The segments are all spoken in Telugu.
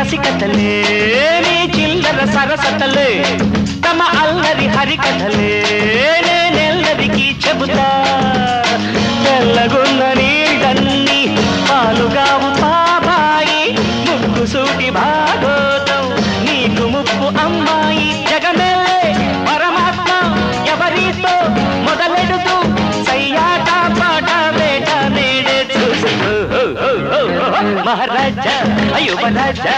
రసికతలే నీ చిల్లర సరసతలే తమ అల్లరి హరికథలే నేనెల్లరికి చెబుతా తెల్లగున్న నీళ్ళన్నీ పాలుగావు పాపాయి ముక్కు సూటి భాగోతం నీకు ముప్పు అమ్మాయి జగమెల్లే పరమాత్మ ఎవరితో మొదలెడుతూ సయ్యాట పాట వేట నేడే చూస్తూ మహారాజా యువరాజా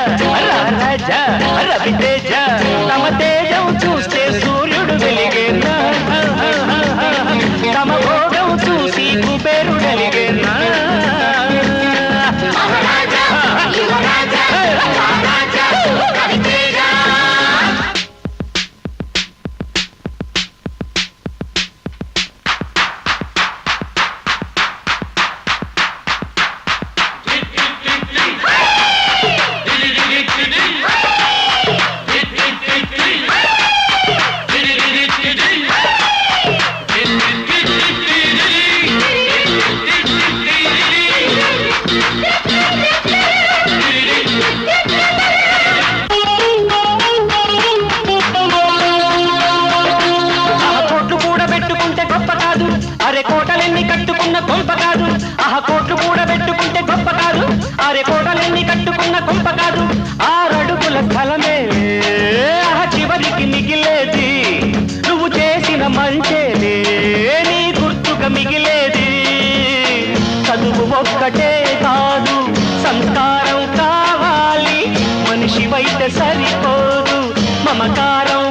రాజా రవితేజ తమ తేజం చూస్తే సూర్యుడు వెలిగేనా తమ భోగం చూసి కుబేరుడు వెలిగేనా అరే కోటలెన్ని కట్టుకున్న కొంప కాదు కోట్లు కూడా పెట్టుకుంటే గొప్ప కాదు అరే కోటలెన్ని కట్టుకున్న కొంప కాదు 6 అడుగుల స్థలమే చివరికి మిగిలేది నువ్వు చేసిన మంచేనే నీ గుర్తుగా మిగిలేది చదువు ఒక్కటే కాదు సంస్కారం కావాలి మనిషివైతే సరిపోదు మమకారం